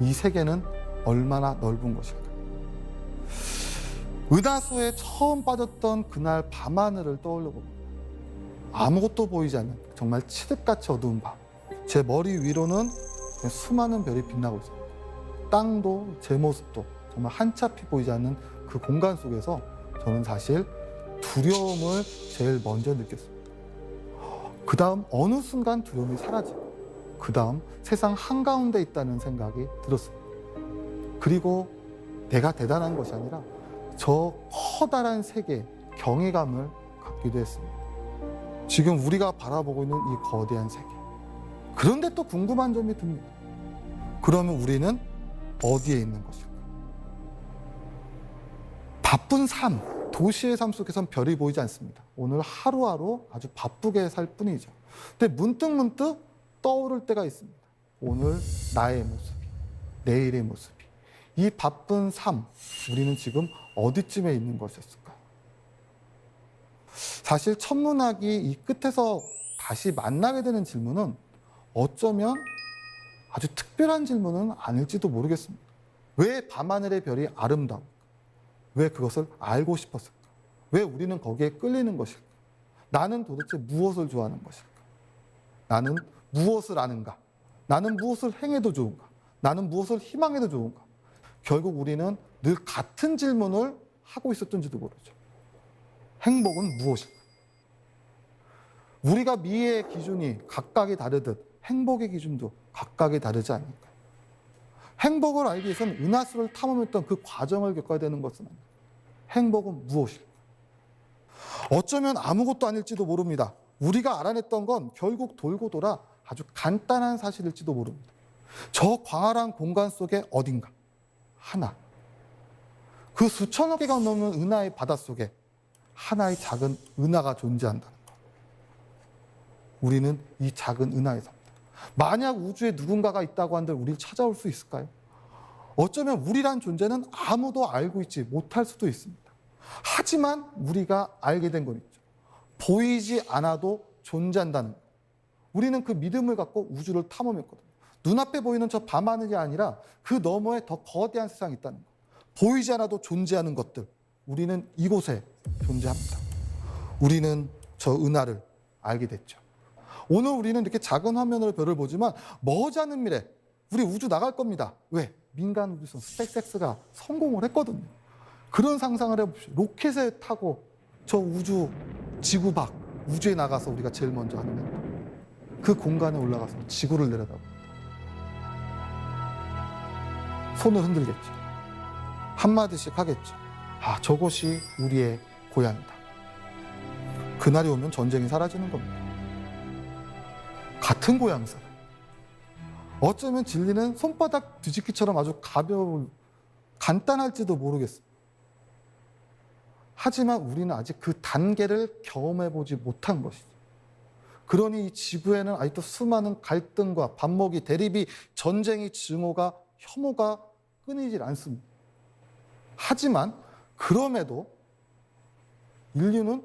B: 이 세계는 얼마나 넓은 것일까? 은하수에 처음 빠졌던 그날 밤하늘을 떠올려 봅니다. 아무것도 보이지 않는 정말 칠흑같이 어두운 밤. 제 머리 위로는 수많은 별이 빛나고 있습니다. 땅도 제 모습도 정말 한치 보이지 않는 그 공간 속에서 저는 사실 두려움을 제일 먼저 느꼈습니다. 그 다음 어느 순간 두려움이 사라지고 그 다음 세상 한가운데 있다는 생각이 들었습니다. 그리고 내가 대단한 것이 아니라 저 커다란 세계에 경외감을 갖기도 했습니다. 지금 우리가 바라보고 있는 이 거대한 세계. 그런데 또 궁금한 점이 듭니다. 그러면 우리는 어디에 있는 것일까? 바쁜 삶, 도시의 삶 속에선 별이 보이지 않습니다. 오늘 하루하루 아주 바쁘게 살 뿐이죠. 근데 문득 떠오를 때가 있습니다. 오늘 나의 모습이, 내일의 모습이. 이 바쁜 삶, 우리는 지금 어디쯤에 있는 것이었을까요? 사실 천문학이 이 끝에서 다시 만나게 되는 질문은 어쩌면 아주 특별한 질문은 아닐지도 모르겠습니다. 왜 밤하늘의 별이 아름다울까? 왜 그것을 알고 싶었을까? 왜 우리는 거기에 끌리는 것일까? 나는 도대체 무엇을 좋아하는 것일까? 나는 무엇을 아는가? 나는 무엇을 행해도 좋은가? 나는 무엇을 희망해도 좋은가? 결국 우리는 늘 같은 질문을 하고 있었던지도 모르죠. 행복은 무엇일까? 우리가 미의 기준이 각각이 다르듯 행복의 기준도 각각이 다르지 않을까요? 행복을 알기 위해서는 은하수를 탐험했던 그 과정을 겪어야 되는 것은 아닙니다. 행복은 무엇일까? 어쩌면 아무것도 아닐지도 모릅니다. 우리가 알아냈던 건 결국 돌고 돌아 아주 간단한 사실일지도 모릅니다. 저 광활한 공간 속에 어딘가 하나, 그 수천억 개가 넘는 은하의 바닷속에 하나의 작은 은하가 존재한다는 것. 우리는 이 작은 은하에 삽니다. 만약 우주에 누군가가 있다고 한들 우리를 찾아올 수 있을까요? 어쩌면 우리란 존재는 아무도 알고 있지 못할 수도 있습니다. 하지만 우리가 알게 된 건 있죠. 보이지 않아도 존재한다는 것. 우리는 그 믿음을 갖고 우주를 탐험했거든요. 눈앞에 보이는 저 밤하늘이 아니라 그 너머에 더 거대한 세상이 있다는 것. 보이지 않아도 존재하는 것들. 우리는 이곳에 존재합니다. 우리는 저 은하를 알게 됐죠. 오늘 우리는 이렇게 작은 화면으로 별을 보지만 머지않은 미래 우리 우주 나갈 겁니다. 왜? 민간 우주선 스페이스X가 성공을 했거든요. 그런 상상을 해봅시다. 로켓에 타고 저 우주 지구 밖 우주에 나가서 우리가 제일 먼저 하는 행동. 그 공간에 올라가서 지구를 내려다봅니다. 손을 흔들겠죠. 한마디씩 하겠죠. 아, 저곳이 우리의 고향이다. 그날이 오면 전쟁이 사라지는 겁니다. 같은 고향사. 어쩌면 진리는 손바닥 뒤집기처럼 아주 가벼운, 간단할지도 모르겠습니다. 하지만 우리는 아직 그 단계를 경험해보지 못한 것이죠. 그러니 이 지구에는 아직도 수많은 갈등과 반목이, 대립이, 전쟁이, 증오가, 혐오가 끊이질 않습니다. 하지만 그럼에도 인류는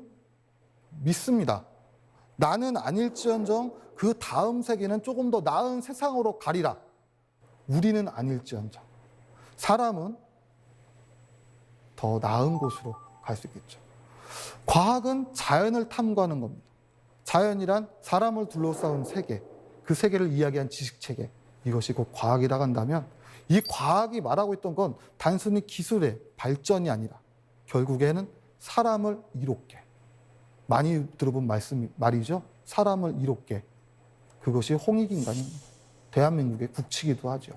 B: 믿습니다. 나는 아닐지언정 그 다음 세계는 조금 더 나은 세상으로 가리라. 우리는 아닐지언정 사람은 더 나은 곳으로 갈 수 있겠죠. 과학은 자연을 탐구하는 겁니다. 자연이란 사람을 둘러싸은 세계, 그 세계를 이야기한 지식체계, 이것이 곧 과학이라고 한다면 이 과학이 말하고 있던 건 단순히 기술의 발전이 아니라 결국에는 사람을 이롭게, 많이 들어본 말이죠. 사람을 이롭게. 그것이 홍익인간입니다. 대한민국의 국치기도 하죠.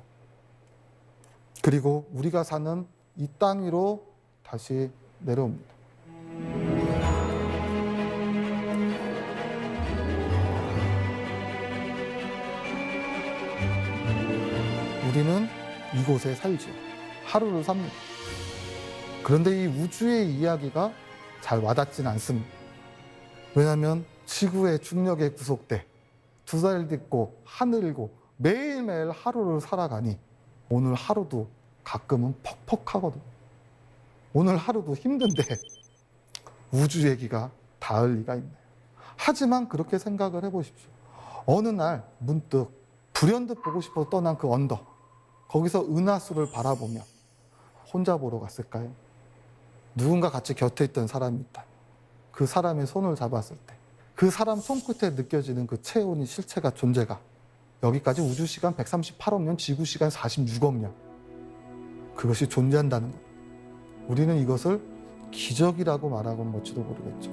B: 그리고 우리가 사는 이 땅 위로 다시 내려옵니다. 우리는 이곳에 살죠. 하루를 삽니다. 그런데 이 우주의 이야기가 잘 와닿진 않습니다. 왜냐하면 지구의 중력에 구속돼 두 달 딛고 하늘이고 매일매일 하루를 살아가니 오늘 하루도 가끔은 퍽퍽하거든. 오늘 하루도 힘든데 우주 얘기가 닿을 리가 있나요? 하지만 그렇게 생각을 해보십시오. 어느 날 문득 불현듯 보고 싶어서 떠난 그 언덕, 거기서 은하수를 바라보며 혼자 보러 갔을까요? 누군가 같이 곁에 있던 사람이 있다. 그 사람의 손을 잡았을 때 그 사람 손끝에 느껴지는 그 체온이, 실체가, 존재가 여기까지 우주시간 138억 년, 지구시간 46억 년, 그것이 존재한다는 것. 우리는 이것을 기적이라고 말하고는 뭘지도 모르겠죠.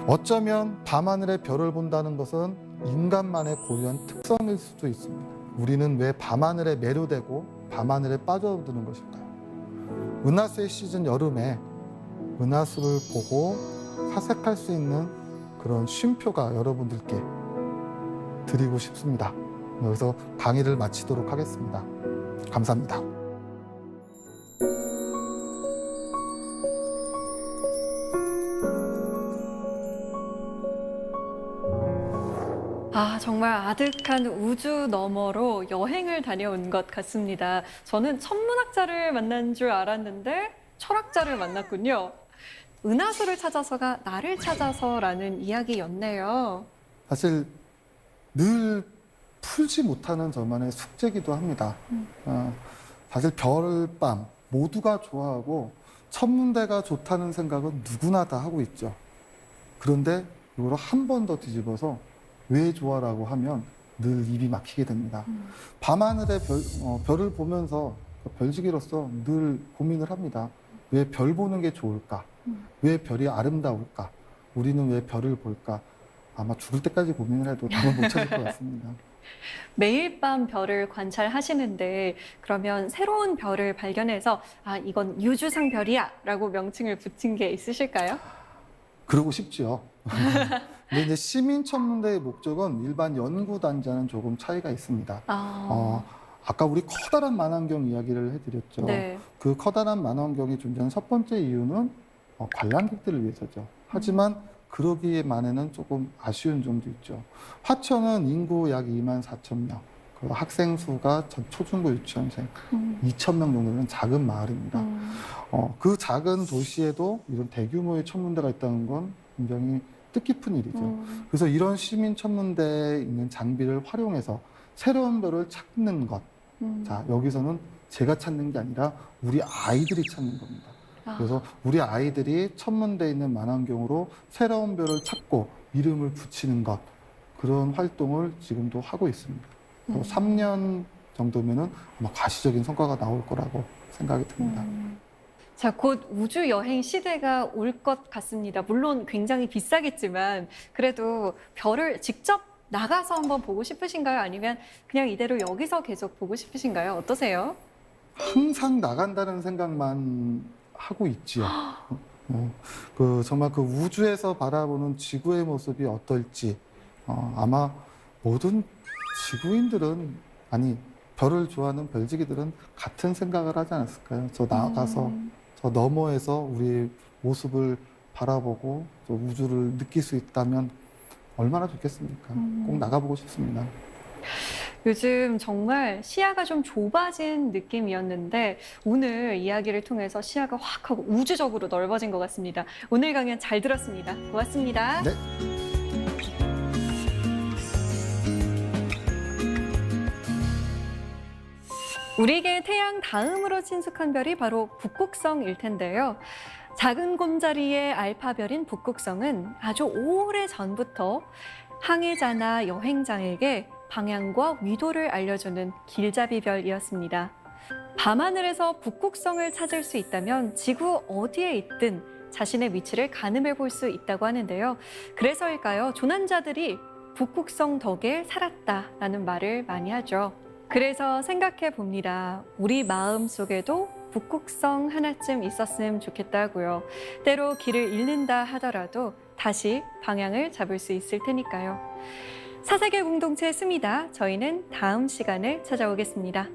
B: 어쩌면 밤하늘의 별을 본다는 것은 인간만의 고유한 특성일 수도 있습니다. 우리는 왜 밤하늘에 매료되고 밤하늘에 빠져드는 것일까요? 은하수의 시즌 여름에 은하수를 보고 사색할 수 있는 그런 쉼표가 여러분들께 드리고 싶습니다. 여기서 강의를 마치도록 하겠습니다. 감사합니다.
A: 아, 정말 아득한 우주 너머로 여행을 다녀온 것 같습니다. 저는 천문학자를 만난 줄 알았는데 철학자를 만났군요. 은하수를 찾아서가 나를 찾아서라는 이야기였네요.
B: 사실 늘 풀지 못하는 저만의 숙제이기도 합니다. 사실 별밤 모두가 좋아하고 천문대가 좋다는 생각은 누구나 다 하고 있죠. 그런데 이걸 한 번 더 뒤집어서 왜 좋아라고 하면 늘 입이 막히게 됩니다. 밤하늘의 별을 보면서 별지기로서 늘 고민을 합니다. 왜 별 보는 게 좋을까? 왜 별이 아름다울까? 우리는 왜 별을 볼까? 아마 죽을 때까지 고민을 해도 답을 못 찾을 것 같습니다.
A: 매일 밤 별을 관찰하시는데 그러면 새로운 별을 발견해서 아, 이건 유주상 별이야 라고 명칭을 붙인 게 있으실까요?
B: 그러고 싶지요. 근데 이제 시민천문대의 목적은 일반 연구단자는 조금 차이가 있습니다.
A: 아,
B: 아까 우리 커다란 만환경 이야기를 해드렸죠.
A: 네.
B: 그 커다란 만환경이 존재하는 첫 번째 이유는 관람객들을 위해서죠. 하지만 그러기에만에는 조금 아쉬운 점도 있죠. 화천은 인구 약 2만 4천 명, 그 학생 수가 전 초중고 유치원생 2천 명 정도는 작은 마을입니다. 그 작은 도시에도 이런 대규모의 천문대가 있다는 건 굉장히 뜻깊은 일이죠. 그래서 이런 시민 천문대에 있는 장비를 활용해서 새로운 별을 찾는 것. 자, 여기서는 제가 찾는 게 아니라 우리 아이들이 찾는 겁니다. 그래서 우리 아이들이 천문대에 있는 만환경으로 새로운 별을 찾고 이름을 붙이는 것. 그런 활동을 지금도 하고 있습니다. 3년 정도면은 아마 가시적인 성과가 나올 거라고 생각이 듭니다.
A: 자, 곧 우주 여행 시대가 올 것 같습니다. 물론 굉장히 비싸겠지만 그래도 별을 직접 나가서 한번 보고 싶으신가요? 아니면 그냥 이대로 여기서 계속 보고 싶으신가요? 어떠세요?
B: 항상 나간다는 생각만 하고 있지요. 정말 그 우주에서 바라보는 지구의 모습이 어떨지 아마 모든 지구인들은 아니 별을 좋아하는 별지기들은 같은 생각을 하지 않았을까요? 저 나가서 저 너머에서 우리의 모습을 바라보고 저 우주를 느낄 수 있다면 얼마나 좋겠습니까? 꼭 나가보고 싶습니다.
A: 요즘 정말 시야가 좀 좁아진 느낌이었는데 오늘 이야기를 통해서 시야가 확 하고 우주적으로 넓어진 것 같습니다. 오늘 강연 잘 들었습니다. 고맙습니다.
B: 네.
A: 우리에게 태양 다음으로 친숙한 별이 바로 북극성일 텐데요. 작은 곰자리의 알파별인 북극성은 아주 오래 전부터 항해자나 여행자에게 방향과 위도를 알려주는 길잡이별이었습니다. 밤하늘에서 북극성을 찾을 수 있다면 지구 어디에 있든 자신의 위치를 가늠해 볼 수 있다고 하는데요. 그래서일까요? 조난자들이 북극성 덕에 살았다라는 말을 많이 하죠. 그래서 생각해 봅니다. 우리 마음 속에도 북극성 하나쯤 있었으면 좋겠다고요. 때로 길을 잃는다 하더라도 다시 방향을 잡을 수 있을 테니까요. 사색의 공동체 스미다. 저희는 다음 시간에 찾아오겠습니다.